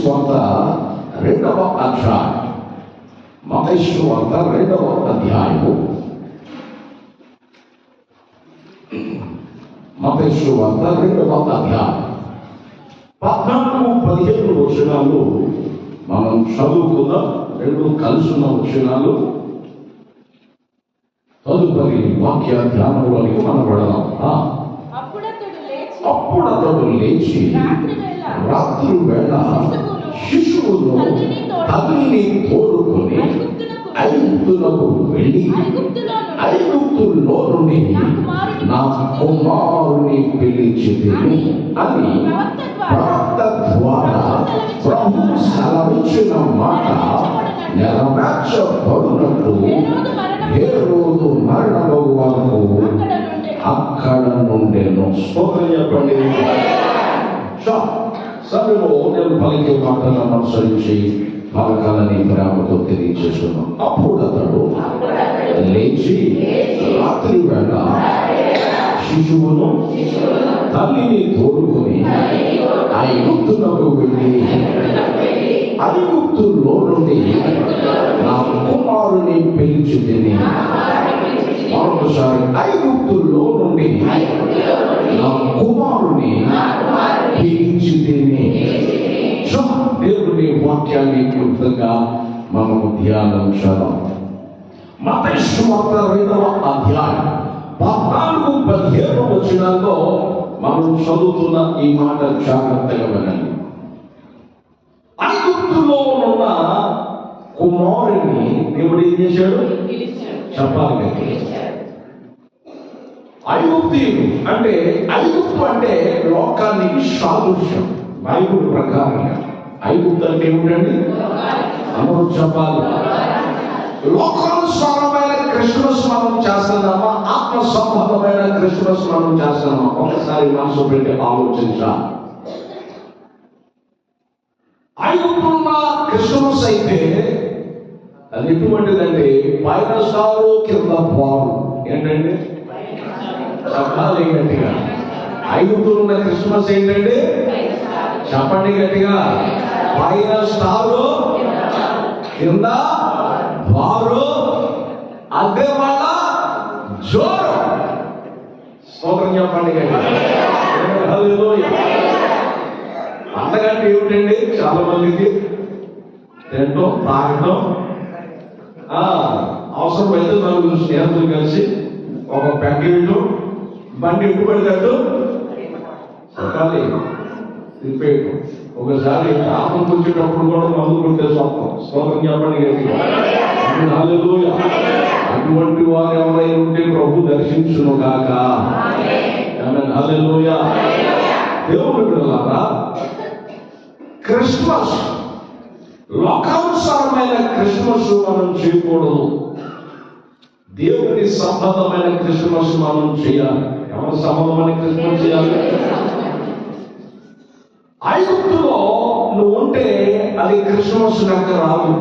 సువార్త 2వ అధ్యాయం. మత్తయి సువార్త 2వ అధ్యాయము. మత్తయి సువార్త 2వ అధ్యాయం 14-15 వచనాలు మనం చదువుకుందాం. 2 కలిసిన వచనాలు. తదుపరి వాక్య ధ్యానంలోనికి మనం వెళదాం. అప్పుడు అతడు లేచి రాత్రి వేళ శిశువును తల్లిని తోడుకొని ఐగుప్తులకు వెళ్ళి ఐగుప్తులో నుండి నా కుమారుని పిలిచితిని అని ప్రవక్త ద్వారా ప్రభు సెలవిచ్చిన మాట నెరవేర్చబడినట్లు హేరోదు మరణము వరకు అక్కడ నుండేను. స్తోత్రం చెప్పండి. సమయంలో నేను పలికే మాటలను అనుసరించి పలకాలని ప్రేమతో తెలియజేస్తున్నాం. అప్పుడు అతడు లేచి రాత్రి వేళ శిశువును తల్లిని తోడుకొని ఐగుప్తులకు వెళ్ళి ఐగుప్తులో నుండి నా కుమారుని పిలిచితిని. మరొకసారి ఐగుప్తులో నుండి నా కుమారుని పిలిచితిని. దేవుని వాక్యాన్ని క్లుప్తంగా మనము ధ్యానం చేద్దాం. మత్తయి సువార్త 2వ అధ్యాయం 14-15 వచనాల్లో మనం చదువుతున్న ఈ మాట జాగ్రత్తగా వినండి. ఐగుప్తులో ఉన్న కుమారుని దేవుడు ఏం చేశాడు? చెప్పాలి. ఐగుప్తీయులు అంటే, ఐగుప్తు అంటే లోకానికి సాదృశ్యం. బైబిల్ ప్రకారంగా ఐగుప్తు అంటే ఏమిటండి? అందరూ చెప్పాలి. లోకానుసారమైన క్రిస్మస్ మనం చేస్తున్నామా, ఆత్మ సంబంధమైన క్రిస్మస్ మనం చేస్తున్నామా? ఒకసారి మనసు పెట్టి ఆలోచించాలి. ఐగుప్తున్న క్రిస్మస్ అయితే అది ఎటువంటిదంటే పైన స్టారు కింద బారు. ఏంటండి? చెప్పాలి గట్టిగా. ఐగుప్తులో ఉన్న క్రిస్మస్ ఏంటండి? చెప్పండి గట్టిగా. పైన స్టారు కింద బారు, అదే వాళ్ళ జోరు. స్తోత్రం చెప్పండి గట్టిగా. అంతకంటే ఏమిటండి? చాలా మందికి తినటం, తాగటం, అవసరమైతే 4 స్నేహితులు కలిసి ఒక ప్యాకేజు బండి ఎప్పుడు పడినట్టు సకాలి తిప్పేయటం. ఒకసారి ఆత్మ వచ్చేటప్పుడు కూడా మందు కొట్టే స్వప్నం. స్తోత్రం చెప్పండి గట్టిగా. హల్లెలూయా. అటువంటి వారు ఎవరైనా ఉంటే ప్రభు దర్శించును గాక. హల్లెలూయా. దేవుని బిడ్డలారా, క్రిస్మస్ లోకానుసారమైన క్రిస్మస్ మనం చేయకూడదు. దేవుని సంబంధమైన క్రిస్మస్ మనం చేయాలి. ఎవరి సంబంధమైన క్రిస్మస్ చేయాలి? ఐగుప్తులో నువ్వు ఉంటే అది క్రిస్మస్ లెక్క రాదు.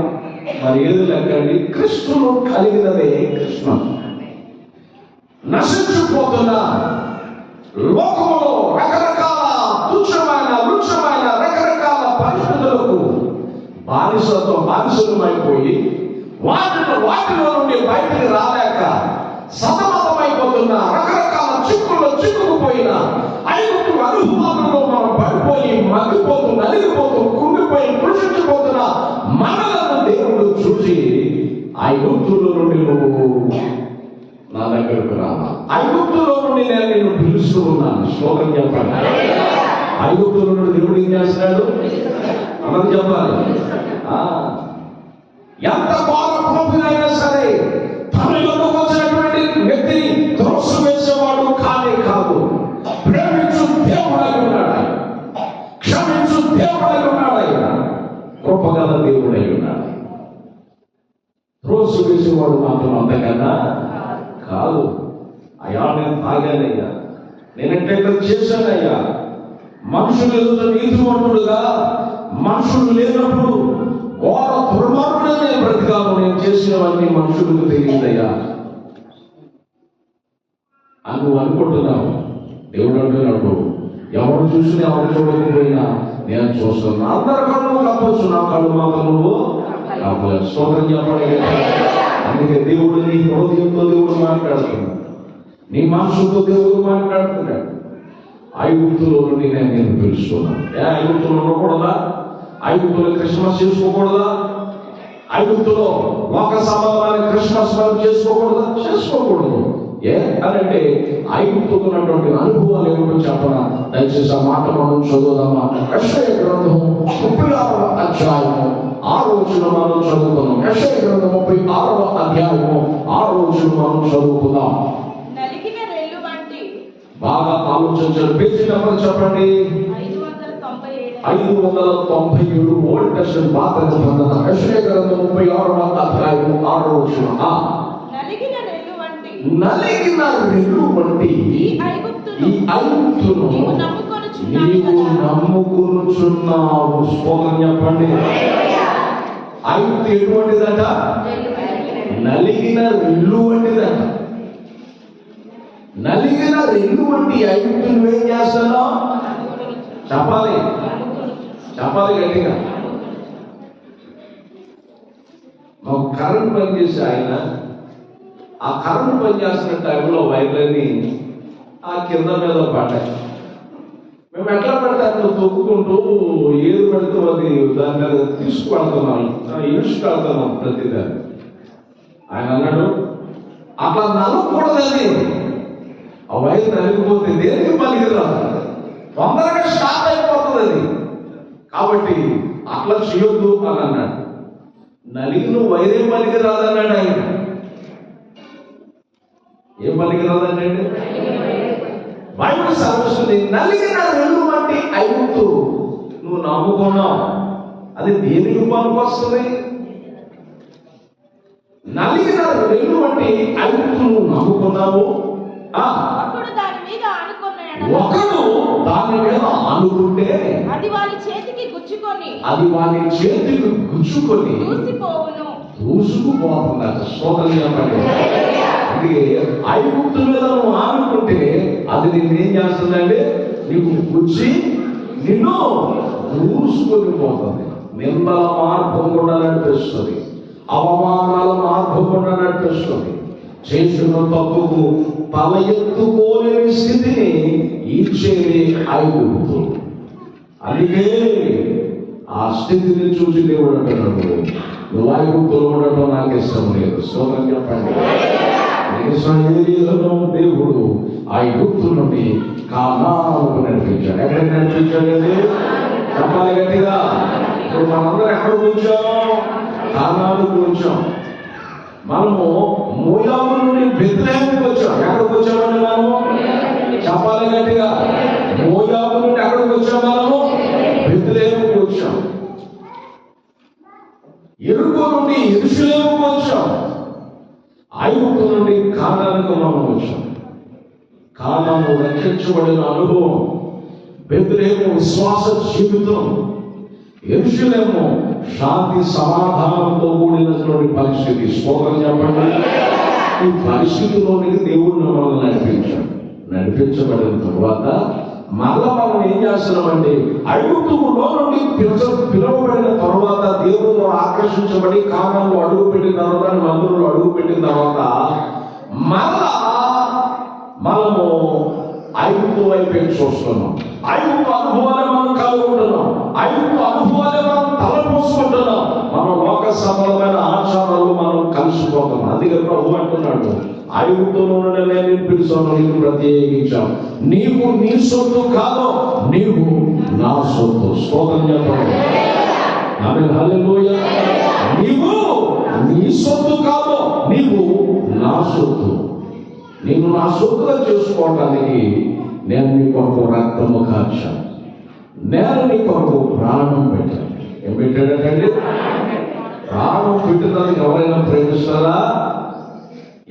మరి ఏది లెక్క అండి? క్రిస్తును కలిగినదే క్రిస్మస్. నశించిపోతున్న లోకములో రకరకాల తుచ్చమైన రకరకాల పరిస్థితులకు బానిసలమైపోయి వాటిలో నుండి బయటికి రాలేక సతమతమైపోతున్న రకరకాల చిక్కుల్లో చిక్కుకుపోయిన ఐగుప్తు అనుభవాలలో మనం పడిపోయి మగ్గిపోతూ నలిగిపోతూ కుంగిపోయి కృషించిపోతున్న మనలను దేవుడు చూసి ఐగుప్తులో నుండి నువ్వు నా దగ్గరకు రావా, ఐగుప్తులో నుండి నేను నిన్ను పిలుస్తూ ఉన్నాను. శ్లోకం చెప్పండి. ఐగుప్తులో నుండి దేవుడు ఏం చేస్తున్నాడు? అందరూ చెప్పాలి. ఎంత బాధపడినైనా సరే తన యొద్దకు వచ్చినటువంటి వ్యక్తిని త్రోసి వేసేవాడు కానే కాదు. ప్రేమించు దేవుడై ఉన్నాడు, క్షమించు దేవుడై ఉన్నాడు, ఆయన కృపగల దేవుడై ఉన్నాడు. త్రోసి వేసేవాడు మాత్రం అంతకన్నా కాదు. అయ్యా నేను తాగానయ్యా, నేనంటే చేశానయ్యా, మనుషులు ఎదుట నీతిమంతుడుగా మనుషులు లేనప్పుడు ఘోర దుర్మార్గుడే నేను బ్రతికాను, నేను చేసినవన్నీ మనుషులకు తెలియదయ్యా అని నువ్వు అనుకుంటున్నావు. దేవుడు అంటున్నాడు, ఎవరు చూసినా ఎవరు చూడకపోయినా నేను చూస్తున్నా. అందరి కళ్ళు గొప్ప కప్పచ్చు, నా కళ్ళు మాత్రం నువ్వు కప్పలేదు. స్తోత్రం చెప్పండి. అందుకే దేవుడు నీ హృదయంతో దేవుడు మాట్లాడుతున్నాడు, నీ మనసుతో దేవుడు మాట్లాడుతున్నాడు. ఐగుప్తులో నుండి నేను పిలుస్తున్నాను. ఐగుప్తులో ఉండకూడదా? ఐగుప్తులో క్రిస్మస్ చేసుకోకూడదా? ఐగుప్తులో లోక సంబంధమైన క్రిస్మస్ మనం చేసుకోకూడదా? చేసుకోకూడదు. అనంటే ఐగుప్తుకు ఉన్నటువంటి అనుభవాలు ఏమిటో చెప్పనా? దయచేసి ఆ మాట మనం చదువుదామా? యెషయా గ్రంథం 36వ అధ్యాయము 6వ వచనం మనం చదువుకుందాం. యెషయా గ్రంథం 36వ అధ్యాయము 6వ వచనం మనం చదువుకుందాం. బాగా ఆలోచించారు. పేజీ నెంబర్ చెప్పండి. 597 ఓల్డ్ టెస్టమెంట్ పాత నిబంధన యెషయా గ్రంథం 36వ అధ్యాయము 6వ వచనం. నలిగిన రెల్లు వంటి ఈ ఐగుప్తును నీవు నమ్ముకొనుచున్నావు. స్తోత్రం చెప్పండి. ఐగుప్తు ఎటువంటిదట? నలిగిన రెల్లు వంటిదట. నలిగిన రెల్లు వంటి ఐగుప్తును ఏం చేస్తానో చెప్పాలి, చెప్పాలి గట్టిగా. మాకు కరెంట్ పనిచేసే ఆయన ఆ కరెంట్ పనిచేస్తున్న టైంలో వైర్లని ఆ కింద మీద పడ్డాయి. మేము ఎట్లా పడితే అట్లా తొక్కుకుంటూ ఏది పడితే అది దాని మీద తీసుకువెళ్తున్నాం, ఈడ్చుకెళ్తున్నాం ప్రతిదాన్ని. ఆయన అన్నాడు అట్లా నలగకూడదని. ఆ వైర్ నలిగిపోతే దేనికి పనికిరాదు, తొందరగా స్టార్ట్ అయిపోతుంది అది. కాబట్టి అట్లా చేయొద్దు అని అన్నాడు. నలిగిన వైరే పనికిరాదన్నాడు ఆయన. ఏం పనికిరాదండి? బైబిల్ సర్వస్తుంది. నలిగిన రెల్లు వంటి ఐగుప్తు నువ్వు నమ్ముకున్నావు, అది దేనికి పనికొస్తుంది? నలిగిన రెల్లు వంటి ఐగుప్తు నువ్వు నమ్ముకున్నావు. ఒకడు దాని మీద ఆనుకుంటే అది వారి చేతికి గుచ్చుకొని దూసుకుపోతుందట. స్తోత్రం చెప్పండి. అందుకే ఐగుప్తు మీద నువ్వు ఆనుకుంటే అది నిన్నేం చేస్తుందండి? నీకు గుచ్చి నిన్ను దూసుకొని పోతుంది. నిందల మార్గం కూడా నడిపిస్తుంది, అవమానాల మార్గం కూడా నడిపిస్తుంది. చేసిన తప్పుకు తల ఎత్తుకోలేని స్థితిని ఇచ్చేది ఐగుప్తు. అందుకే ఆ స్థితిని చూసి దేవుడు అంటున్నాడు, నువ్వు ఐగుప్తులో ఉండటం నాకు ఇష్టం లేదు. స్తోత్రం చెప్పండి. దేవుడు ఐగుప్తు నుండి కానానుకు నడిపించాడు. ఎక్కడికి నడిపించాడు? చెప్పాలి గట్టిగా. ఇప్పుడు మనందరం ఎక్కడ కూర్చోం? కానానుకు కూర్చోం. మనము మోయాబు నుండి బెత్లెహేముకు వచ్చాం. ఎక్కడికి వచ్చామండి మనము? చెప్పాలి గట్టిగా. మోయాబు నుండి ఎక్కడికి వచ్చాం? మనము బెత్లెహేముకు వచ్చాం. యెరికో నుండి యెరూషలేముకు వచ్చాం. ఐగుప్తు నుండి కానానుకు మనం వచ్చాం. కానాను రక్షించబడిన అనుభవం, బెత్లెహేము విశ్వాస జీవితం, యెరూషలేము శాంతి సమాధానంతో కూడినటువంటి పరిస్థితి. స్తోత్రం చెప్పండి. ఈ పరిస్థితిలోనికి దేవుడు మనల్ని నడిపించబడిన తర్వాత మళ్ళా మనం ఏం చేస్తున్నామంటే ఐగుప్తులో నుండి పిలువబడిన తర్వాత దేవుడు ఆకర్షించబడి కానానులో అడుగు పెట్టిన తర్వాత, మందిరంలో అడుగు పెట్టిన తర్వాత మళ్ళా మనము ఐగుప్తు వైపు చూస్తున్నాం. ఐగుప్తు అనుభవాలే మనం కలుగుకుంటున్నాం. ఐగుప్తు అనుభవాలే మనం తలపోసుకుంటున్నాం. మన లోక సంబంధమైన ఆచారాలు మనం కలిసిపోతున్నాం. అందుకే ప్రభు అంటున్నాడు, ఐగుప్తులో నేను పిలిచాను, నీకు ప్రత్యేకించాను. నీవు నీ సొత్తు కాదు, నీవు నా సొత్తు. స్తోత్రం చెప్పండి. ఆమేన్, హల్లెలూయా. నీవు నీ సొత్తు కాదు, నీవు నా సొత్తు. నేను నా సొత్తుగా చేసుకోవటానికి నేను నీ కొరకు రక్తము కార్చాను, నేను నీ కొరకు ప్రాణం పెట్టాను. ఏం పెట్టాడంటే ప్రాణం పెట్టడానికి ఎవరైనా ప్రేమిస్తారా?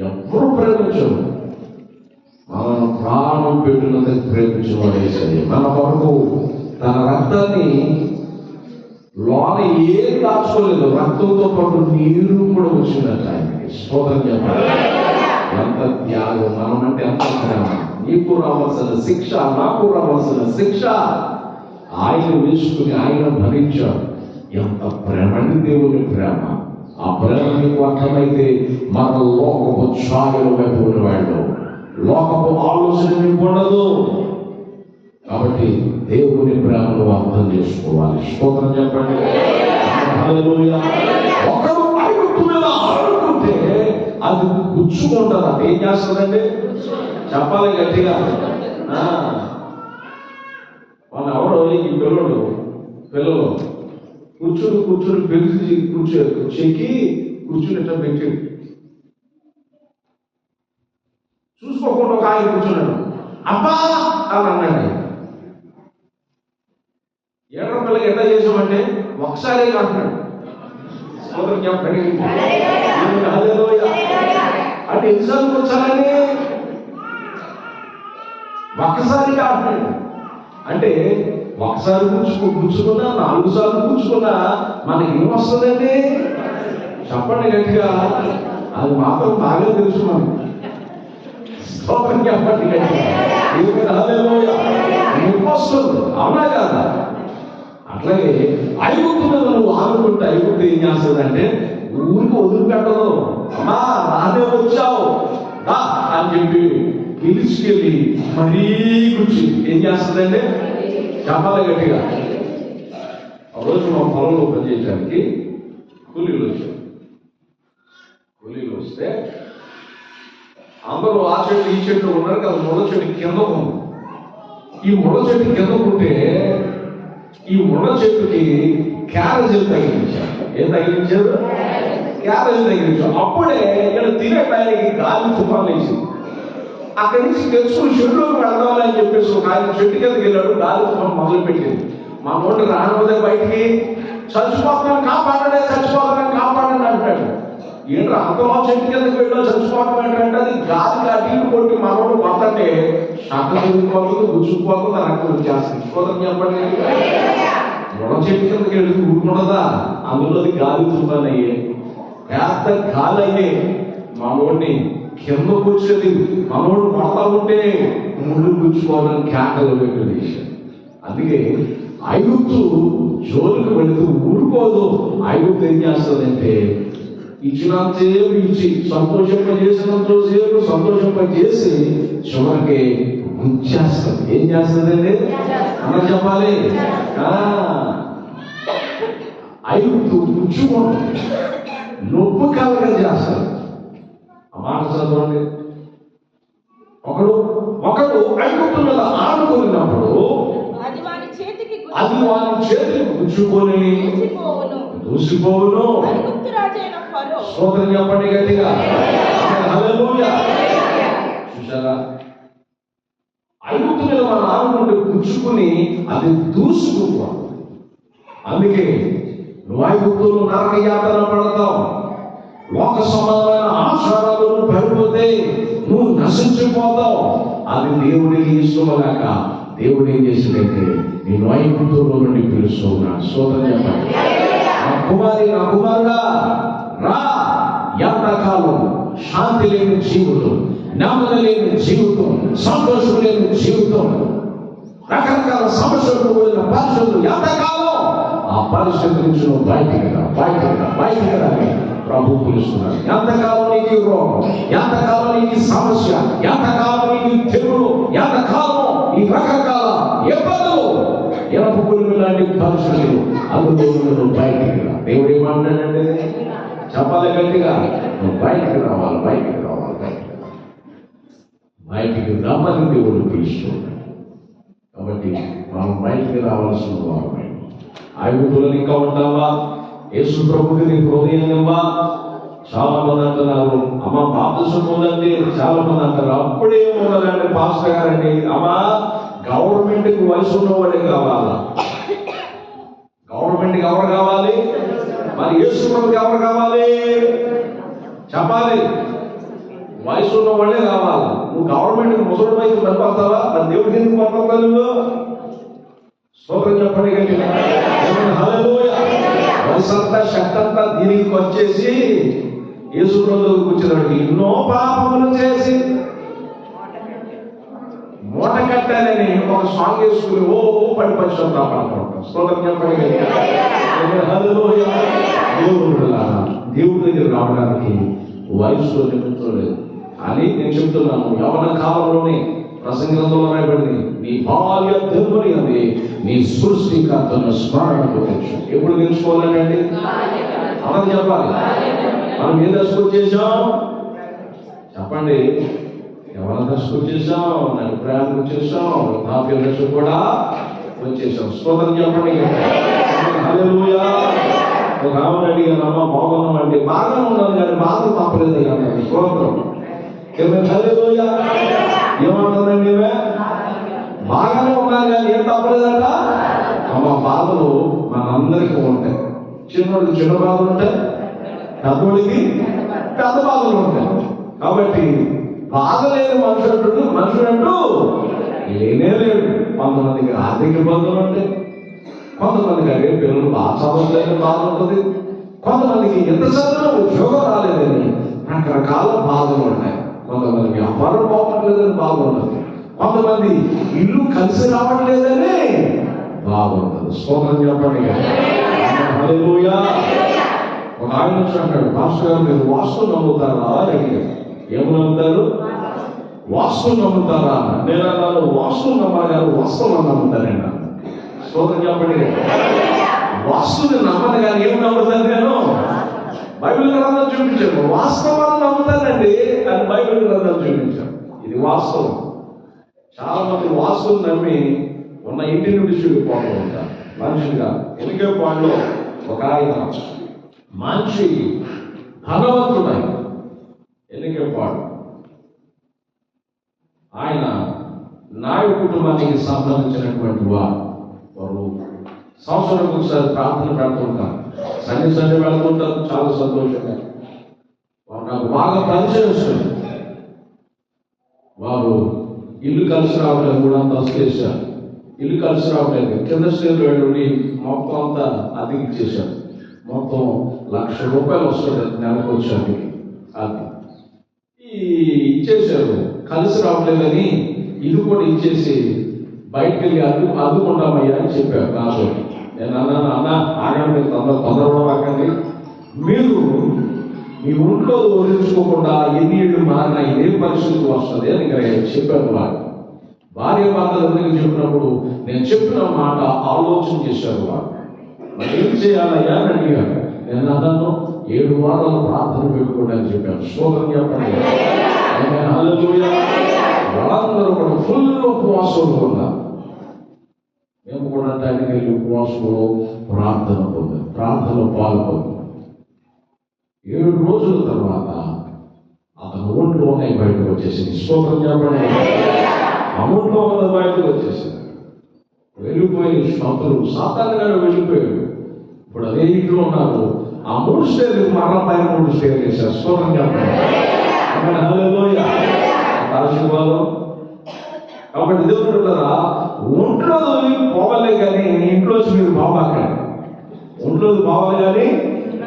ఎవరు ప్రేమించరు. మనం ప్రాణం పెట్టినందుకు ప్రేమించబడేసరి మన కొరకు తన రక్తాన్ని లోన ఏం దాచుకోలేదు. రక్తంతో పాటు నీరు కూడా వచ్చిందట ఆయనకి. స్తోత్రం చెప్పాలి. ఎంత త్యాగం! మనం అంటే ఎంత ప్రేమ! నీకు రావాల్సిన శిక్ష, నాకు రావాల్సిన శిక్ష ఆయన వేసుకుని ఆయన భరించాడు. ఎంత ప్రేమ అండి దేవుని ప్రేమ. ఆ ప్రేమ మీకు అర్థమైతే మన లోకపు ఛాయల వైపు ఉన్నవాళ్ళు, లోకపు ఆలోచన మీకు ఉండదు. కాబట్టి దేవుని ప్రేమను అర్థం చేసుకోవాలి. స్తోత్రం చెప్పండి. హల్లెలూయా. ఒకడు ఐగుప్తు మీద ఆడుకుంటే అది గుచ్చుకుంటారు. అది ఏం చేస్తుందండి? చెప్పాలి గట్టిగా. వాళ్ళు ఎవరో ఈ పిల్లలు కూర్చుని పెరిగి చెక్కి కూర్చుని ఎట్లా పెట్టాడు. చూసుకోకుండా ఒక ఆయన కూర్చున్నాడు. అబ్బా అని అన్నాడు. ఏడవ పిల్లకి ఎట్లా చేసామంటే ఒకసారి అంటున్నాడు. సోదరు చెప్పండి అంటే ఎన్నిసార్లు కూర్చోాలని ఒక్కసారిగా అంటున్నాడు. అంటే ఒకసారి కూర్చుకున్నా 4 సార్లు కూర్చుకున్నా మనకి ఏమొస్తుందండి? చెప్పండి గట్టిగా. అది మాత్రం బాగా తెలుసు మనకి. చెప్పండి గట్టిగా. వస్తుంది, అవునా కాదా? అట్లాగే ఐగుప్తు మీద నువ్వు ఆడుకుంటే ఐగుప్తు ఏం చేస్తుందంటే ఊరికి వదిలిపెట్టదు. అమ్మా రానే వచ్చావు రా అని చెప్పి పిలిచికెళ్ళి మరీ కూర్చి ఏం చేస్తుందంటే చెప్పాలి గట్టిగా. రోజు మా పొలంలో పనిచేయడానికి కూలీలు వచ్చారు. కూలీలు వస్తే అందరూ ఆ చెట్టు ఈ చెట్టు ఉన్నారు కదా. ముళ్ళ చెట్టు కింద ఉంది. ఈ ముళ్ళ చెట్టు కింద ఉంటే ఈ ముళ్ళ చెట్టుకి క్యారేజీలు తగిలించారు. ఏం తగిలించారు? క్యారేజీలు తగిలించారు. అప్పుడే ఇక్కడ తినే టైంకి గాలి తుఫాను వేసింది. అక్కడి నుంచి తెచ్చుకుని చెట్టులోకి పెడదామని చెప్పేసి ఒక ఆయన చెట్టు కిందకి వెళ్ళాడు. గాలి తుఫాను మొదలు పెట్టింది. మా నోటి రానదే బయటికి చచ్చిపోతున్నాను కాపాడండి అంటాడు. ఏంటో అంతలో చెట్టు కిందకి వెళ్ళి చచ్చిపోవడం ఏంటంటే అది గాలి అటు కొట్టి మనోడు కొట్టంటే షట్ట తిరిగిపోతుంది, గుచ్చుకుపోతుంది, రక్తం వచ్చేస్తుంది. సోదరం చెప్పండి. ముళ్ళ చెట్టు కిందకి వెళ్ళి ఊరుకుండదా? అందులో అది గాలి తుఫాను అయ్యే పెద్ద గాలి అయ్యే మనోడిని కిందకు వచ్చేది. మనోడు కొడతా ఉంటే ముళ్ళు గుచ్చుకోవడానికి కేకలు పెట్టి. అందుకే ఐగుప్తు జోలికి వెళుతూ ఊరుకోదు. ఐగుప్తు ఏం చేస్తుందంటే ఇచ్చినంతసేపు ఇచ్చి సంతోషింపజేసినంతసేపు సంతోషింపజేసి చివరికి గుచ్చేస్తుంది. ఏం చేస్తుందండి అన్న చెప్పాలి. ఐగుప్తు గుచ్చుకుంటుంది, నొప్పు కలగా చేస్తారు. ఆ మాట చదవండి. ఒకడు ఐగుప్తు మీద ఆడుకున్నప్పుడు అది వారి చేతికి గుచ్చుకొని దూసిపోవును. స్తోత్రం చెప్పండి గట్టిగా. హల్లెలూయా. చూసారా? ఐగుప్తు మీద మనం ఆడుకుంటే గుచ్చుకుని అది దూసుకుపోవాలి. అందుకే నువ్వు ఐగుప్తులు నరక యాతన పడతావు. లోక సమానమైన ఆచారాలు పడిపోతే నువ్వు నశించిపోతావు. అది దేవుడికి ఇష్టం లేక దేవుడు ఏం చేసిందంటే నేను ఐగుప్తులో నుండి పిలుస్తూ ఉన్నాడు. స్తోత్రం చెప్పండి. నా కుమారుడా రా. ఎంతకాలం శాంతి లేని జీవితం, నెమ్మది లేని జీవితం, సంతోషం లేని జీవితం, రకరకాల సమస్యలు పోయిన పరిస్థితులు ఎంతకాలం? ఆ పరిస్థితి నుంచి నువ్వు బయటికి రాని ప్రభు పిలుస్తున్నాడు. ఎంతకాలం నీకు రోగం, ఎంతకాలం నీకు సమస్య, ఎంతకాలం నీకు తెగులు, ఎంతకాలం ఈ రకరకాల ఇబ్బందులు, ఎనపు పురుగు లాంటి పరిస్థితులు, అందులో నువ్వు బయటికి రా. దేవుడు ఏమంటాడంటే చెప్పాలి గట్టిగా, నువ్వు బయటికి రావాలి. బయటికి రమ్మని దేవుడు పిలుస్తున్నాడు. కాబట్టి మనం బయటికి రావాల్సిన వారమే. ఐగుప్తులను ఇంకా ఉంటావా? యేసు ప్రభుకి నీ హృదయం ఇవ్వా? చాలా మంది అంటున్నారు అమ్మ బాప్తిసం ఉందండి. చాలా మంది అంటారు అప్పుడే ఉండదండి పాస్టర్ గారండి. అమ్మా గవర్నమెంట్కి వయసు ఉన్నవాడే కావాలా? గవర్నమెంట్కి ఎవరు కావాలి? మరి యేసు ప్రభుకి ఎవరు కావాలి? చెప్పాలి. వయసు ఉన్న వాళ్ళే కావాలి. నువ్వు గవర్నమెంట్ ముసలి వయసు పనిపడతావా? మరి దేవుడికి ఎందుకు పంపడతావు నువ్వు? స్తోత్రం చెప్పండి గట్టిగా. హల్లెలూయా. వయసు అంతా శక్తి అంతా దీనికి వచ్చేసి యేసు ప్రభువుకు కూర్చున్నాడు. ఎన్నో పాపములు చేసి మూట కట్టాలని ఒక సాంగ్ వేసుకుని ఓ పడి పశ్చాత్తాపడతాం. స్తోత్రం చెప్పండి. హల్లెలూయా. దేవుడి దగ్గర రావడానికి వయసు నిమిత్తం లేదు అని నేను చెప్తున్నాను. యవన కాలంలోనే ప్రసంగంలో రాయబడింది, నీ బాల్య దినములు అని నీ సృష్టికర్తను స్మరణకు తెచ్చు. ఎప్పుడు తెలుసుకోవాలండి? అలా చెప్పాలి. మనం ఏ దశకు వచ్చేసాం చెప్పండి? ఎవరి దశకు వచ్చేసాం? అభిప్రాయానికి వచ్చేసాం. వృద్ధాప్య దశకు కూడా వచ్చేసాం. స్తోత్రం చెప్పండి. హల్లెలూయా. ఒక ఆమెను అడిగాను, అమ్మ బాగున్నాం అంటే బాగానే ఉన్నాను కానీ బాధ తప్పలేదు అన్నాడు. స్తోత్రం. హల్లెలూయా. ఏమంటుందండి? బాగానే ఉన్నాను కానీ ఏం తప్పలేదట. అమ్మ బాధలు మనందరికీ ఉంటాయి. చిన్నోడికి చిన్న బాధలు ఉంటాయి, పెద్దోడికి పెద్ద బాధలు ఉంటాయి. కాబట్టి బాధ లేని మనుషులంటూ లేనే లేడు. కొంతమందికి ఆర్థిక ఇబ్బందులు ఉంటాయి, కొంతమందికి అదే పిల్లలు బాగా చదవలేని బాధ ఉంటుంది, కొంతమందికి ఎంత చదివినా ఉద్యోగం రాలేదని రకరకాల బాధలు ఉన్నాయి, కొంతమందికి వ్యాపారం పోవట్లేదని బాధ ఉంటుంది, కొంతమంది ఇల్లు కలిసి రావట్లేదని బాధ ఉంటుంది. స్తోత్రం చెప్పండి. హల్లెలూయా. ఒక ఆయన వచ్చి అంటాడు, పాస్టర్ గారు మీరు వాస్తు నమ్ముతారా అని అడిగారు. ఏమి నమ్ముతారు? వాస్తు నమ్ముతారా? నేను అన్నాను వాస్తు నమ్మాలి కానీ వాస్తవం నమ్ముతానండి. స్తోత్రం చెప్పండి. వాస్తుని నమ్మను కానీ ఏమి నమ్ముతాను? నేను బైబిల్ గ్రంథం చూపించాను. వాస్తవాన్ని నమ్ముతానండి అని బైబిల్ గ్రంథం చూపించాను. ఇది వాస్తవం. చాలా మంది వాస్తుని నమ్మి ఉన్న ఇంటి నుండి చూడిపోతూ ఉంటారు. మనుషులుగా ఎన్నికే పాడులో ఒక ఆయన మంచి ధనవంతుడై ఎన్నికే పాడు ఆయన నాయుడు కుటుంబానికి సంబంధించినటువంటి వారు సంవత్సరం ఒకసారి ప్రార్థన పెడుతుంటారు, సండే వెళ్తుంటారు. చాలా సంతోషంగా వారు నాకు బాగా పరిచయం. వారు ఇల్లు కలిసి రావట్లేదు, కూడా అంతస్తు చేశారు. ఇల్లు కలిసి రావట్లేదు, కింద స్టేజ్లో వెళ్ళి మొత్తం అంతా అద్దెకి ఇచ్చేశారు. మొత్తం ₹1,00,000 వస్తుంది నెలకు వచ్చారు. అది ఇచ్చేశారు. కలిసి రావట్లేదని ఇది కూడా ఇచ్చేసి బయటకు వెళ్ళి అద్దుకుంటామయ్యా అని చెప్పారు నాతో. నేను అన్నాను, అన్న ఆగండి, తొందరపడకండి, మీరు మీ ఒంట్లో వదిలించుకోకుండా ఎన్ని ఏళ్ళు మారినా ఇదే పరిస్థితి వస్తుంది అని ఇక్కడ చెప్పారు. వారు భార్య భర్తలు ఎందుకు చెప్పినప్పుడు నేను చెప్పిన మాట ఆలోచన చేశారు. వారు మరి ఏం చేయాలయ్యా అని అడిగారు. నేను అన్నాను 7 వారాలు ప్రార్థన పెట్టుకోండి అని చెప్పాను. స్తోత్రం చెప్పండి. హల్లెలూయా. వాళ్ళందరూ కూడా ఫుల్ ఉపవాసం ఉన్నారు. మేము కూడా టైంకి వెళ్ళి ఉపవాసంలో ప్రార్థనలో పాల్గొన్నాం. 7 రోజుల తర్వాత అతను ఒంట్లోనే బయటకు వచ్చేసింది. స్తోత్రం చెప్పండి. అమౌంట్లో ఉన్న బయటకు వచ్చేసింది. వెళ్ళిపోయి శ్రోతలు సాధారణంగా వెళ్ళిపోయాడు. ఇప్పుడు అదే ఇంట్లో ఉన్నారు. ఆ 3 స్టేర్లు మరలా పైన 3 స్టేర్లు వేశారు. స్తోత్రం చెప్పండి. హల్లెలూయా. ఆశీర్వాదం. కాబట్టి దేవుడు ఒంట్లో పోవాలే కానీ ఇంట్లోంచి మీరు బాబాకండి. ఒంట్లోది బావాలి కానీ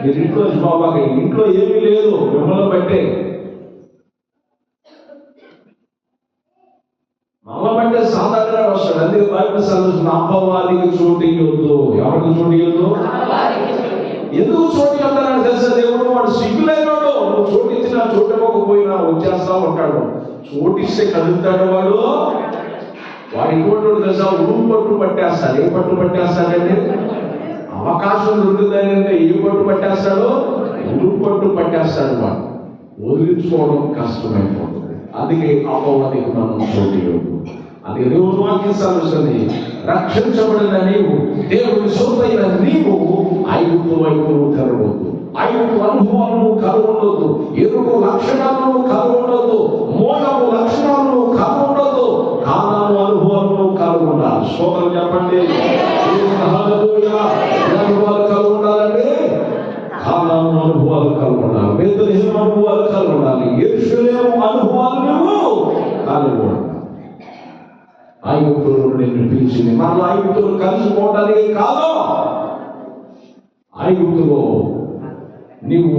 మీరు ఇంట్లోంచి బాబాకండి. ఇంట్లో ఏమీ లేదు, మిమ్మల్ని బట్టే సాధారణంగా వస్తాడు. అందుకే బైబిల్ సెలవుస్తుంది, అపవాదికి చోటు ఇవ్వద్దు. ఎవరికి చోటు ఇవ్వద్దు? ఎందుకు చోటు ఇవ్వద్దని తెలుసా? దేవుడు వాడు సిగ్గులేనాడు. నువ్వు చోటు ఇచ్చినా చోటు ఇవ్వకపోయినా వచ్చేస్తా ఉంటాడు. చోటు ఇస్తే కదులుతాడు వాడు. వాడు ఇంకోటి తెలుసా? ఉడుపు పట్టు పట్టేస్తాడు. ఏ పట్టు పట్టేస్తాడండి? అవకాశం దొరుకుతుందంటే ఏ పట్టు పట్టేస్తాడు? ఉడుపు పట్టు పట్టేస్తాడు. వాడు వదిలించుకోవడం కష్టమైపోతుంది. అందుకే అపవాదికి మనం చోటు ఇవ్వదు. అది దేవుడు వాక్యం సెలవుస్తుంది, రక్షించబడిన నీవు, దేవుని సొత్తైన నీవు ఐగుప్తు వైపు తెరవద్దు. ఐగుప్తు అనుభవాలను కలుగుండొద్దు. ఎరుపు లక్షణాలను కలుగుండొద్దు. మోసపు లక్షణాలను కలుగుండొద్దు. కానాను అనుభవాలను కలుగుండాలి. స్తోత్రం చెప్పండి. హల్లెలూయా. అనుభవాలు కలుగుండాలంటే కానాను అనుభవాలు కలుగుండాలి. బేత్లెహేము అనుభవాలు కలుగుండాలి. యెరూషలేము అనుభవాలు నువ్వు కలుగుండాలి. ఐగుప్తుల నుండి నిన్ను పిలిచింది మరలా ఐగుప్తులు కలిసిపోవడానికి కాదు. ఐగుప్తులో నీవు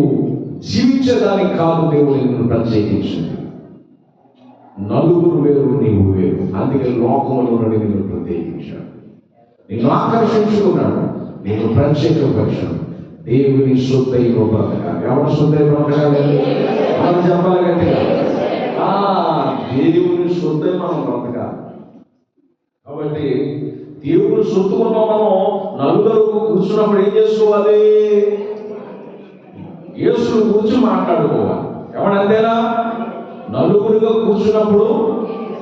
జీవించడానికి కాదు దేవుడు నిన్ను ప్రత్యేకించింది. నలుగురు వేరు, నీవు వేరు. అందుకే లోకంలో నుండి నిన్ను ప్రత్యేకించాడు, నిన్ను ఆకర్షించుకున్నాడు, నేను ప్రత్యేకపరిచాను. దేవుని సొత్తైన బ్రతకాలి. ఎవరి సొత్తైన బ్రతకాలి? మనం చెప్పాలి గట్టిగా, దేవుని సొత్తై మనం బ్రతకాలి. కాబట్టి దేవుని సొత్తుకున్న మనం నలుగురు కూర్చున్నప్పుడు ఏం చేసుకోవాలి? యేసును గురించి మాట్లాడుకోవాలి. ఎవడంతేనా? నలుగురిగా కూర్చున్నప్పుడు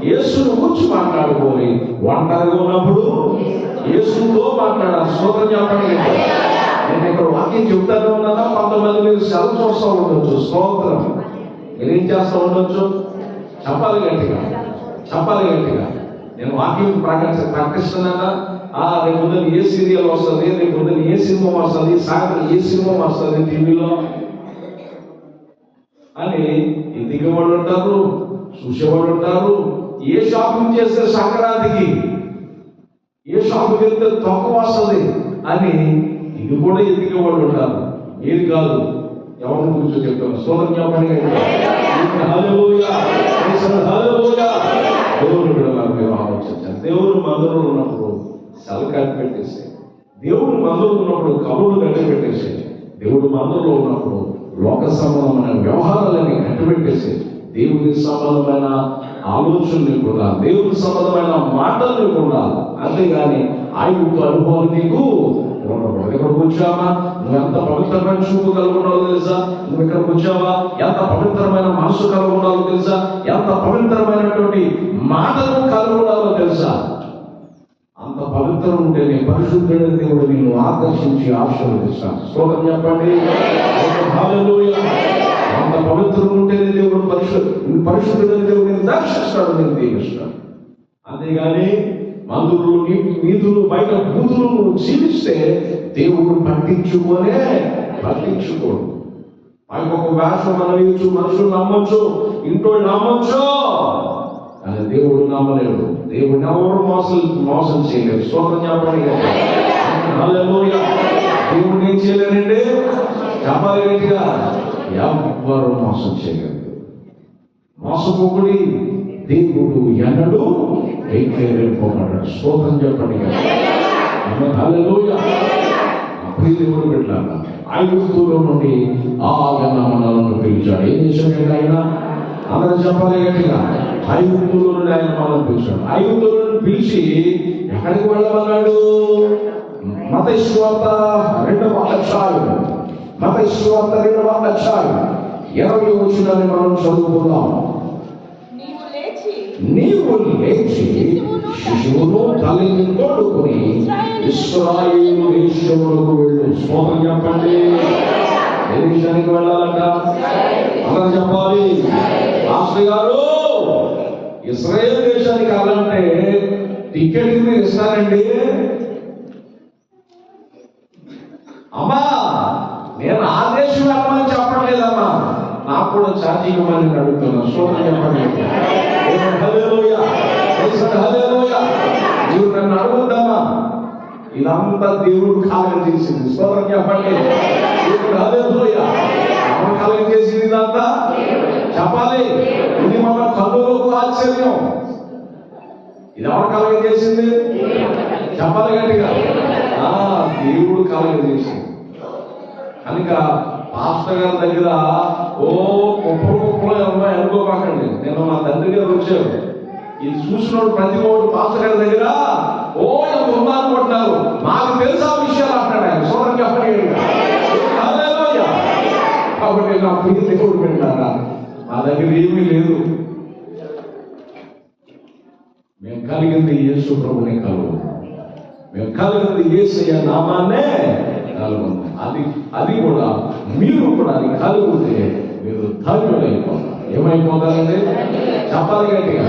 యేసును గురించి మాట్లాడుకోవాలి. ఒంటరిగా ఉన్నప్పుడు యేసుతో మాట్లాడాలి. స్తోత్రం చెప్పండి. నేను ఇక్కడ వాక్యం చెప్తానే ఉన్నానా? కొంతమంది మీరు సెలవు చూస్తూ ఉండొచ్చు. స్తోత్రం. మీరేం చేస్తూ ఉండొచ్చు? చెప్పాలి గట్టిగా, చెప్పాలి గట్టిగా. నేను వాక్యం ప్రకటిస్తున్నానా? రేపు పొద్దున ఏ సీరియల్ వస్తుంది, రేపు పొద్దున ఏ సినిమా వస్తుంది, సాయంత్రం ఏ సినిమా వస్తుంది టీవీలో అని ఎదిగేవాళ్ళు ఉంటారు, చూసేవాళ్ళు ఉంటారు. ఏ షాపింగ్ చేస్తే సంక్రాంతికి, ఏ షాపింగ్ వెళ్తే తక్కువ వస్తుంది అని ఇది కూడా ఎదిగేవాళ్ళు ఉంటారు. ఏది కాదు, ఎవరిని గురించి చెప్తాను. స్తోత్రం చెప్పండి. దేవుడు మీరు ఆలోచించారు. దేవుడు మందులో ఉన్నప్పుడు సెల కట్టి పెట్టేసి, దేవుడు మందులో ఉన్నప్పుడు కబుర్లు కట్టి పెట్టేసి, దేవుడు మందులో ఉన్నప్పుడు లోక సంబంధమైన వ్యవహారాలని కట్టిపెట్టేసి, దేవుని సంబంధమైన ఆలోచనలు నీకు ఉండాలి, దేవుని సంబంధమైన మాటలు నీకు ఉండాలి. అంతేగాని ఆయుధ అనుభవం నీకు ఉండకూడదు. ఇక్కడికి వచ్చావా, నువ్వు ఎంత పవిత్రమైన చూపు కలిగి ఉండాలో తెలుసా? నువ్వు ఇక్కడికి వచ్చావా, ఎంత పవిత్రమైన మనసు కలిగి ఉండాలో తెలుసా? ఎంత పవిత్రమైనటువంటి మాటలు కలిగి ఉండాలో తెలుసా? అంత పవిత్రం ఉంటేనే పరిశుద్ధుడైన దేవుడు నిన్ను ఆకర్షించి ఆశీర్వదిస్తాడు. స్తోత్రం చెప్పండి. హల్లెలూయా. అంత పవిత్రం ఉంటేనే దేవుడు పరిశుద్ధుడైన దేవుడు నిన్ను దర్శిస్తాడు, నేను దీవిస్తాడు. అంతేగాని మందులు, నీతులు, బయట బూతులు నువ్వు జీవిస్తే దేవుడు పట్టించుకోడు. ఆయనకు ఒక వేషం అనవచ్చు, మనుషులు నమ్మొచ్చు, ఇంట్లో నమ్మొచ్చు, కానీ దేవుడు నమ్మలేడు. దేవుడు ఎవరు మోసం చేయలేడు. స్తోత్రం చెప్పండి. హల్లెలూయా. దేవుడు ఏం చేయలేరండి? చెప్పాలి గట్టిగా, ఎవ్వరు మోసం చేయలేరు. మోసపోకుడి, దేవుడు ఎన్నడూ పోగలడు. స్తోత్రం చెప్పండి. హల్లెలూయా. దేవుడు పెట్టాల ఐగుప్తులో నుండి ఆయన మనలను పిలిచాడు. ఏం చేశాడు ఆయన? అందరూ చెప్పాలి గట్టిగా, ఐగుప్తులో నుండి ఆయన మనల్ని పిలిచాడు. ఐగుప్తులో నుండి పిలిచి ఎక్కడికి వెళ్ళమన్నాడు? మత్తయి సువార్త 2వ అధ్యాయం, మత్తయి సువార్త 2వ అధ్యాయం 20వ వచనాన్ని మనం చదువుకుందాం. నీవు లేచి శిశువును తల్లిని తోడుకొని ఇశ్రాయేలు దేశములకు వెళ్ళు. స్తోత్రం చెప్పండి. ఏ దేశానికి వెళ్ళాలంట? అందరూ చెప్పాలి. మాస్టర్ గారు, ఇశ్రాయేల్ దేశానికి వెళ్ళాలంటే టికెట్ మీరు ఇస్తానండి? అమ్మా, నేను ఆ దేశం వెళ్ళమని చెప్పట్లేదమ్మా, నాకు కూడా ఛార్జీ ఇవ్వమని అడుగుతున్నాను. స్తోత్రం చెప్పండి. హల్లెలూయా. హల్లెలూయా. నీవు నన్ను అడుగుద్దామా? ఇదంతా దేవుడు కాలం చేసింది. స్తోత్రం చెప్పండి. హల్లెలూయా. ఎవరు కాలం చేసింది ఇదంతా? చెప్పాలి. ఇది మన కన్నులకు ఆశ్చర్యం. ఇది ఎవరు కాలం చేసింది? చెప్పాలి గట్టిగా. దేవుడు కాలం చేసింది. కనుక పాస్టర్ గారి దగ్గర కుప్పలు ఉన్నాయి అనుకోకండి. నేను మా తండ్రి గారు వచ్చారు, ఇది చూసినోడు ప్రతి ఒక్కడు పాస్టర్ గారి దగ్గర ఎంత ఉందనుకుంటున్నారు, నాకు తెలుసా విషయాలు అంటాడు ఆయన. సోదరం చెప్పండి. కాబట్టి నా ప్రియ దేవుడు పెట్టారా? మా దగ్గర ఏమీ లేదు. మేము కలిగింది యేసు ప్రభుని కలుగు, మేము కలిగింది యేసయ్య నామాన్నే కలుగుతాం. అది కూడా మీరు కూడా అది కలిగితే మీరు ధన్యులైపోతారు. ఏమైపోతారండి? చెప్పాలి గట్టిగా,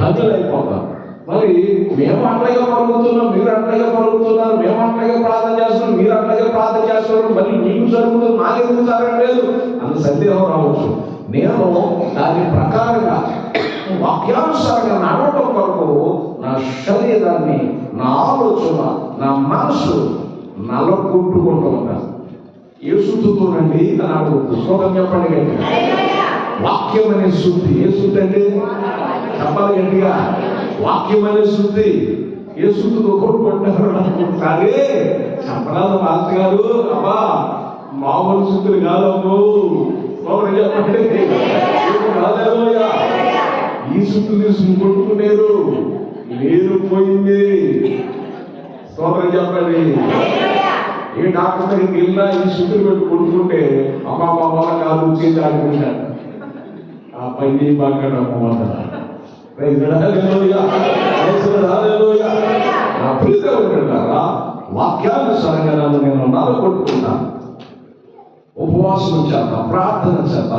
ధన్యులైపోతారు. మరి మేము అట్లాగే పలుకుతున్నాం, మీరు అట్లాగే పలుకుతున్నారు, మేము అట్లాగే ప్రార్థన చేస్తున్నాం, మీరు అట్లాగే ప్రార్థన చేస్తున్నారు, మరి మీకు జరుగుతుంది, నాకెందుకు జరగలేదు అన్న సందేహం రావచ్చు. నేను దాని ప్రకారంగా వాక్యానుసారంగా నడవటం కొరకు నా శరీరాన్ని, నా ఆలోచన, నా మనసు నలగొట్టుకుంటూ ఉంటాను. ఏ శుద్ధుతోనండి అని అడుగుతుంది. శ్లోకం చెప్పండి. వాక్యం అనే శుద్ధి. ఏ శుద్ధి అంటే చెప్పాలి గట్టిగా, వాక్యం అనే శుద్ధి. ఏ శుద్ధితో కొట్టుకుంటారు కానీ చెప్పరాదు మాస్టర్ గారు. అబ్బా మామూలు శుద్ధులు కాదమ్మో, చెప్పండి కాదేమోయా. ఈ శుద్ధి తీసుకుని కొట్టుకునేరు లేరు పోయింది. స్తోత్రం చెప్పండి. ఏ డాక్టర్ దగ్గరికి వెళ్ళినా ఈ శుద్ధులు పెట్టి కొట్టుకుంటే అమ్మా మా వల్ల కాదు చేసి ఆడుకుంటాడు. ఆ పని బాగా నా ప్రీతిరా వాక్యానుసారంగా నన్ను నేను నలగొట్టుకుంటాను. ఉపవాసం చేత, ప్రార్థన చేత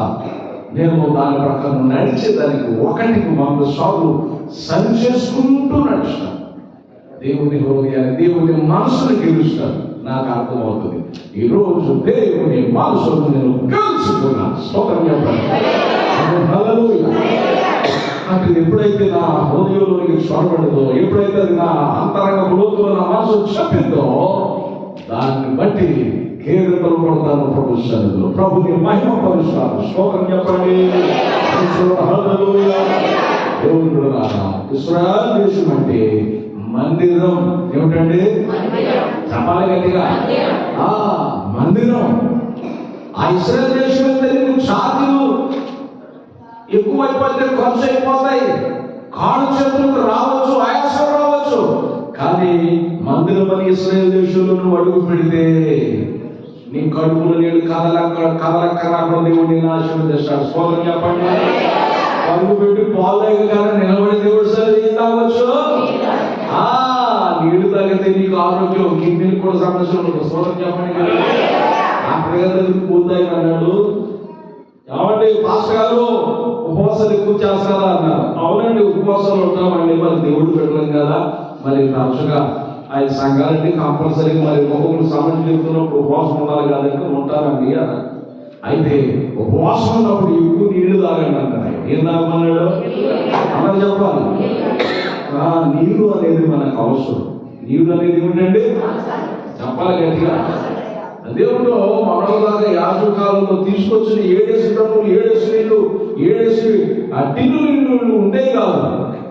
నేను దాని ప్రకారం నడిచేదానికి 100 సార్లు సరి చేసుకుంటూ నడుస్తాను. దేవుని హృదయాన్ని, దేవుని మనసును గెలుస్తాను. నాకు అర్థమవుతుంది ఈరోజు దేవుని మనసును నేను గెలుచుకున్నాను. స్తోత్రం చెప్పండి. నాకు ఎప్పుడైతే నా హృదయంలోనికి స్వరపడదో, ఎప్పుడైతే అది నా అంతరంగ లోతులో నా మనసు చెప్పిందో, దాన్ని బట్టి కీర్తనలు పడతాను ప్రభు సన్నిధిలో. ప్రభుని మహిమ పరుస్తాను. స్తోత్రం చెప్పండి. దేవుడు ఇశ్రాయేలు దేశం అంటే మందిరం. ఏమిటండి చెప్పాలి గట్టిగా, మందిరం. ఆ ఇశ్రాయేలు దేశం అయితే నీకు ఛాతీలు ఎక్కువైపోతే ఖర్చు అయిపోతాయి, కాళ్ళు చేతులకు రావచ్చు, ఆయాసం రావచ్చు. కానీ మందిరం అని ఇశ్రాయేలు దేశంలో నువ్వు అడుగు పెడితే నీ కడుపులో నీళ్ళు కదలక్కరాకుండా దేవుడు నేను ఆశీర్వదిస్తాడు. స్తోత్రం చెప్పండి. పరుగు పెట్టి పాలు తాగగానే నిలబడి దేవుడు సరే తాగొచ్చు. నీళ్లు తాగితే నీకు ఆరోగ్యం, కిడ్నీకి కూడా సమస్య ఉండదు. స్తోత్రం చెప్పండి. డాక్టర్ గారి దగ్గరికి పోతాయి అన్నాడు. ఏమంటే పాస్టర్ గారు ఉపవాసాలు ఎక్కువ చేస్తారా అన్నారు. అవునండి ఉపవాసాలు ఉంటామండి, మరి దేవుడు పెట్టలేం కదా. మరి తరచుగా ఆయన సంఘాలంటే కంపల్సరీగా మరి ఒక్కొక్కరు సమస్య చెప్తున్నప్పుడు ఉపవాసం ఉండాలి కదంటే ఉంటారండి అన్నారు. అయితే ఉపవాసం ఉన్నప్పుడు ఎక్కువ నీళ్లు తాగండి అంటారు. ఏం తాగమన్నాడు అలా చెప్పాలి. నీరు అనేది మనకు అవసరం. నీరు అనేది ఏమిటండి చెప్పాలి గట్టిగా. దేవుడు మనదాకా యాజక కాలంలో తీసుకొచ్చిన 7 డ్రమ్ములు, 7 నీళ్లు, 7 ఆ టిన్ను నీళ్లు ఉండేవి కాదు.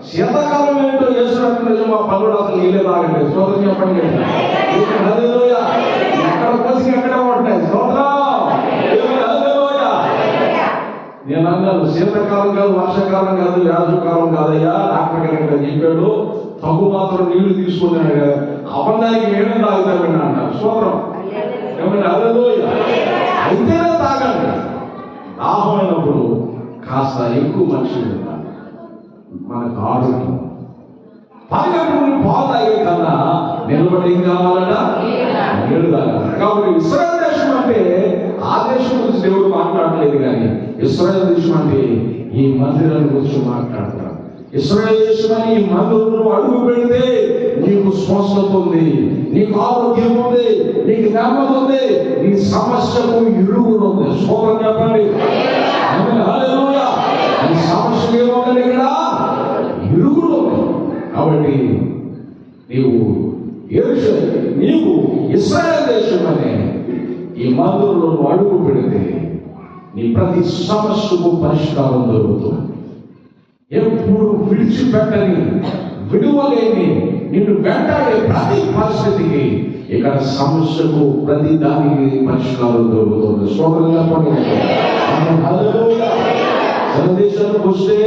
శీతాకాలం ఏంటో చేసినట్టు మా పనులు అసలు నీళ్ళే తాగండి. స్తోత్రం చెప్పండి. ఎక్కడ పోసి ఎక్కడే ఉంటాయి. స్తోత్రం. నేను అన్నాను శీతాకాలం కాదు, వర్షాకాలం కాదు, యాజకాలం కాదయ్యా. డాక్టర్ గారు చెప్పాడు తగు మాత్రం నీళ్లు తీసుకున్నాడు కదా, అబద్ధానికి ఏమేమి తాగుతామని అన్నారు. స్తోత్రం. అయితేనే తాగండి. దాహమైనప్పుడు కాస్త ఎక్కువ మనుషులు ఉండాలి, మనకు ఆరోగ్యం. పరిగెత్తుకుని పాలు తాగే కన్నా నిలబడి ఏం కావాలట నీళ్లు తాగాలి. కాబట్టి ఇశ్రాయేలు దేశం అంటే ఆ దేశం గురించి దేవుడు మాట్లాడలేదు, కానీ ఇశ్రాయేలు దేశం అంటే ఈ మందిరాన్ని గురించి మాట్లాడుతున్నాడు. ఇశ్రాయేలు దేశం అని ఈ మందిరంలో అడుగు పెడితే నీకు స్వస్థత ఉంది, నీకు ఆరోగ్యం ఉంది, నీకు నెమ్మది ఉంది, నీ సమస్యకు ఇరుగుడు ఉంది. స్తోత్రం చెప్పండి. ఈ సమస్యలు ఏముందండి ఇక్కడ ఇరుగుడు ఉంది. కాబట్టి నీవు ఇశ్రాయేలు దేశం అనే ఈ మందిరంలో అడుగు పెడితే నీ ప్రతి సమస్యకు పరిష్కారం దొరుకుతుంది. ఎప్పుడు విడిచిపెట్టని, విడువలేని, నిన్ను వెంటాడే ప్రతి పరిస్థితికి ఇక్కడ సమస్యకు ప్రతి దానికి పరిష్కారం దొరుకుతుంది. స్తోత్రం చెప్పండి. దేశానికి వస్తే,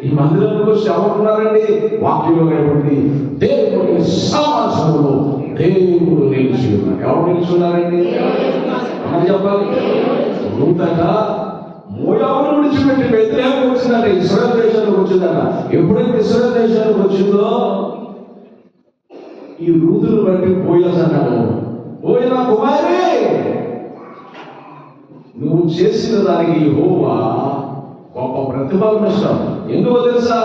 ఈ మందిరానికి వస్తే ఎవరున్నారండి? వాక్యంలో కనబడింది దేవుని సమాజంలో దేవుడు నిలిచి ఉన్నాడు. ఎవరు నిలిచున్నారండి అని చెప్పాలి. రూతట మోయాబును విడిచిపెట్టి బెత్లెహేముకు వచ్చిందట, ఇశ్రాయేలు దేశానికి వచ్చిందట. ఎప్పుడైతే ఇశ్రాయేలు దేశానికి వచ్చిందో ఈ రూతును బట్టి బోయస్ అన్నాడు, ఓయ్ నా కుమారి, నువ్వు చేసిన దానికి యెహోవా గొప్ప ప్రతిఫలం ఇస్తాడు. ఎందుకో తెలుసా?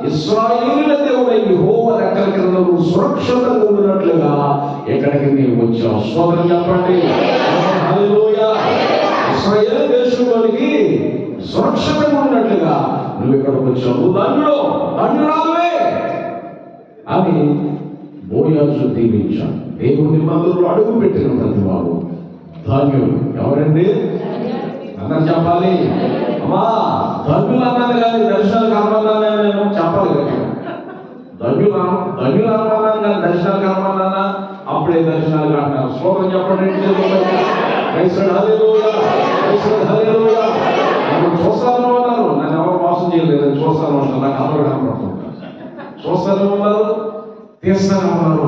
ఇశ్రాయేలుల దేవుడైన యెహోవా రెక్కల కింద నువ్వు సురక్షితంగా ఉన్నట్లుగా ఎక్కడికి నీవు వచ్చావు. స్తోత్రం చెప్పండి. హల్లెలూయా. ఇశ్రాయేలు దేశంలోనికి సురక్షితంగా ఉన్నట్లుగా నువ్వు ఇక్కడికి వచ్చావు. ధన్యురాలువే అని బోయాజు దీవించాడు. దేవుని మందిరంలో అడుగు పెట్టిన ప్రతి వారు ధన్యుడు. ఎవరండి? అందరు చెప్పాలి. అమ్మా ధన్యులు అన్నాను కానీ దర్శనాలు కనమన్నాను నేను చెప్పాలి కదా. ధన్యులు అన్నాను కానీ దర్శనాలు కనమన్నానా? అప్పుడే దర్శనాలు అంటున్నారు. శ్లోకం చెప్పండి. నన్ను చూస్తాను అన్నారు, నన్ను ఎవరు మోసం చేయలేదు. చూస్తాను అంటారు, నాకు అందరూ కనపడుతుంది. చూస్తాను ఉన్నారు, తీస్తాను ఉన్నారు.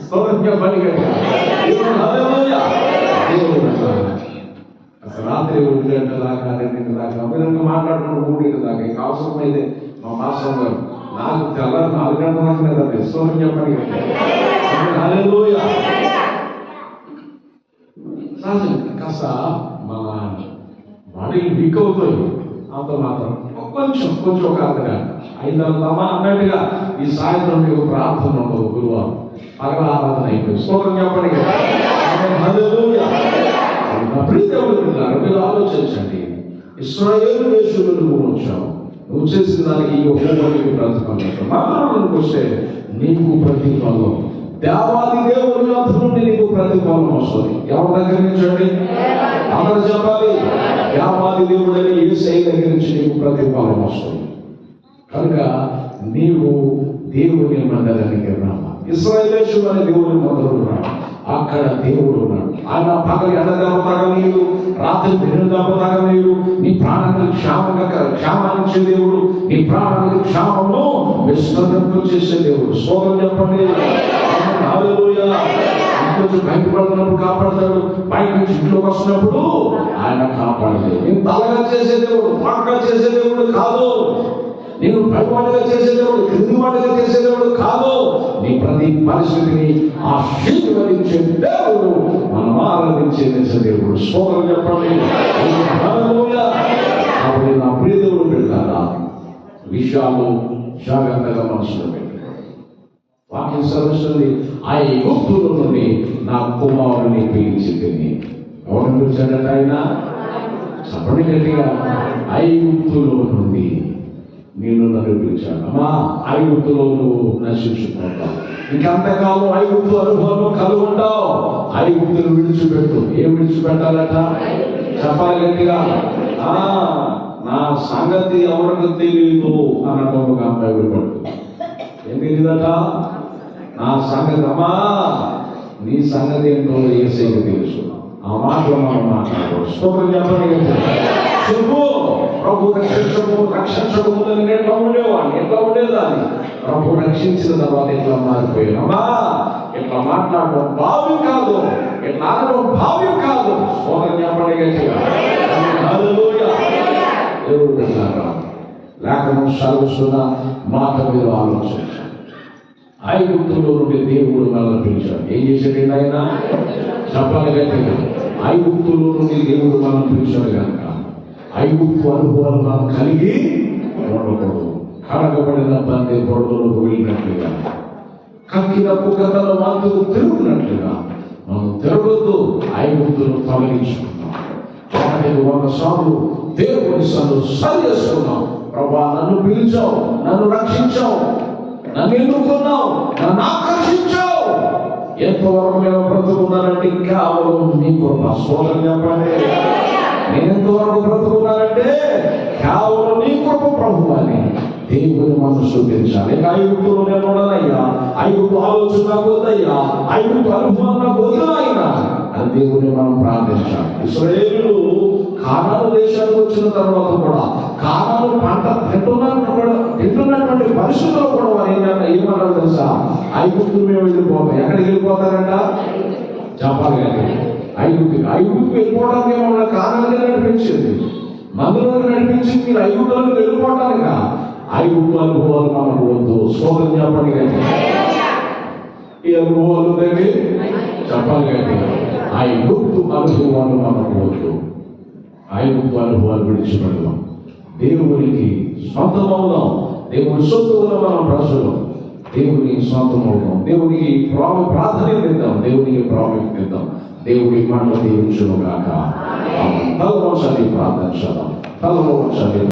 స్తోత్రం చెప్పండి. అసలు రాత్రి 1 గంట దాకా 2 గంటల దాకా అభినంగా మాట్లాడుకున్న 3 గంటల దాకా ఇంకా అవసరమైతే మా మాస్టర్ గారు నాకు తెల్లారి 4 గంటల దాకా కదా. స్తోత్రం చెప్పండి. హల్లెలూయా. కాస్త మన బాడీలు వీక్ అవుతాయి, అంత మాత్రం కొంచెం ఒక అర్థగా 5 అన్నట్టుగా ఈ సాయంత్రం మీకు ప్రార్థన ఉండదు. గురువారం పగల ఆరాధన అయిపోయింది. స్తోత్రం చెప్పండి. హల్లెలూయా. మీరు ఆలోచించండి. ఇశ్రాయేలు దేశంలో నువ్వు వచ్చావు, నువ్వు చేసిన దానికి యెహోవాకి ప్రతిఫలం. మానవులకు వస్తే నీకు ప్రతిఫలం దేవాది దేవుని వద్ద నుండి నీకు ప్రతిఫలం వస్తుంది. ఎవరి దగ్గర నుంచి అండి? అందరూ చెప్పాలి. దేవాది దేవుడని యేసయ్య దగ్గర నుంచి నీకు ప్రతిఫలం వస్తుంది. కనుక నీవు దేవుని మందిరానికి రావా. ఇశ్రాయేలు దేశం అనే దేవుని మందిరం రావా. అక్కడ దేవుడు ఉన్నాడు. ఆయన పగలు ఎండదెబ్బ తగలేదు, రాత్రి వెన్నుదెబ్బ తగలేదు. నీ ప్రాణానికి క్షామాన్నిచ్చే దేవుడు, నీ ప్రాణానికి క్షామము విశ్రాంతి చేసే దేవుడు. స్తోత్రం చెప్పండి. హల్లెలూయా. ఇంట్లో బయటపడుతున్నప్పుడు కాపాడతాడు, బయట నుంచి ఇంట్లోకి వస్తున్నప్పుడు ఆయన కాపాడలేదు. నేను తలగా చేసే దేవుడు, పాటగా చేసే దేవుడు కాదు. నేను పైవాడిగా చేసే దేవుడు, క్రిందివాడిగా చేసే దేవుడు కాదు. నీ ప్రతి పరిస్థితిని ఆశీర్వదించే దేవుడు, మనం ఆరాధించే దేవుడు. స్తోత్రం చెప్పండి. కాబట్టి నా ప్రియ దేవుడు పెట్టారా విషయాలు జాగ్రత్తగా మనసులో పెట్టి వాక్యం సర్వస్తుంది. ఐగుప్తుల నుండి నా కుమారుని పిలిచితిని. ఎవరిని పిలిచాడట ఆయన? చెప్పండి గట్టిగా. ఐగుప్తుల నుండి నన్ను పిలిచాను. అమ్మా ఐగుప్తులో నువ్వు నశించుకుంటావు. ఇంకంతకాలం ఐగుప్తు అనుభవం కలిగి ఉంటావు. ఐగుప్తును విడిచిపెట్టు. ఏం విడిచిపెట్టాలట? చెప్పాలి గట్టిగా. నా సంగతి ఎవరికి తెలియదు అన్నట్టు ఒక అమ్మాయి విడిపడుతుంది. ఏం తెలియదట? నా సంగతి. అమ్మా నీ సంగతి ఏంటో యేసయ్యకి తెలుసు. ఆ మాటలు మనం మాట్లాడకూడదు. స్తోత్రం చెప్పండి. చెప్పు. ప్రభు రక్షించకముందని ఎట్లా ఉండేవాడిని, ఎట్లా ఉండేదాన్ని. ప్రభు రక్షించిన తర్వాత ఎట్లా మారిపోయాను. అమ్మా ఇట్లా మాట్లాడడం భావ్యం కాదు, ఇట్లా అనడం భావ్యం కాదు. స్తోత్రం చెప్పండి గట్టిగా. హల్లెలూయా. దేవుడు పెట్టారా లేఖనం సర్వస్తున్న మాట మీద ఆలోచించాలి. ఐగుప్తులో నుండి దేవుడు మనల్ని పిలిచాడు. ఏం చేశాడు ఆయన? చెప్పాలి గట్టిగా. ఐగుప్తులో నుండి దేవుడు మనం పిలిచాడు కనుక ఐగుప్తు అనుభవాలు మనం కలిగి ఉండకూడదు. కడగబడిన బంది పొడవులకు వెళ్ళినట్లుగా, కక్కిన కుక్కతల వాంతుకు తిరుగుతున్నట్లుగా మనం తిరగొద్దు. ఐగుప్తును తొలగించుకున్నాం. 100 సార్లు దేవుని సరి చేసుకున్నాం. ప్రభా నన్ను పిలిచావు, నన్ను రక్షించావు, నన్ను ఎన్నుకున్నావు, నన్ను ఆకర్షించావు. ఎంతవరకు మేము బ్రతుకున్నానంటే కేవలం నీ కృప. స్తోత్రం చెప్పండి. నేను ఎంతవరకు బ్రతుకున్నానంటే కేవలం నీ కృప ప్రభు అని దేవుని మనసు పెంచాలి. ఐగుప్తులో నేను ఉండనయ్యా, ఐగుప్తు ఆలోచన నాకు వద్దయ్యా, ఐగుప్తు అనుభవం నాకు వద్దునైనా అని దేవుని మనం ప్రార్థించాలి. ఇశ్రాయేలు కానాను దేశానికి వచ్చిన తర్వాత కూడా కానాను పంట తింటున్నటువంటి పరిస్థితుల్లో కూడా వారు ఏమన్నారు తెలుసా? ఐగుప్తు మేము వెళ్ళిపోతాం. ఎక్కడికి వెళ్ళిపోతారంట? చెప్పాలి కానీ ఐగుప్తు వెళ్ళిపోవడానికి ఏమన్నా కానానికి నడిపించింది, మందులకు నడిపించింది. మీరు ఐగుప్తులకు వెళ్ళిపోవటానిక? ఐగుప్తు అనుభవాలు మనకు వద్దు. స్తోత్రం చెప్పండి కానీ. ఈ అనుభవాలు ఉందండి చెప్పాలి కానీ. ఐగుప్తు అనుభవాలు మనకు వద్దు. ఐగుప్తు అనుభవాలు విడిచిపెడదాం. దేవునికి సొంతమవుదాం. దేవుని సొత్తులో మనం ప్రజలు దేవునికి సొంతమవుదాం. దేవునికి ప్రాధాన్యత ఇద్దాం. దేవునికి ప్రాముఖ్యత ఇద్దాం. దేవుడి మాట దీవించును గాక. తలవంచాలి ప్రార్థించాలి. తలవంచాలి.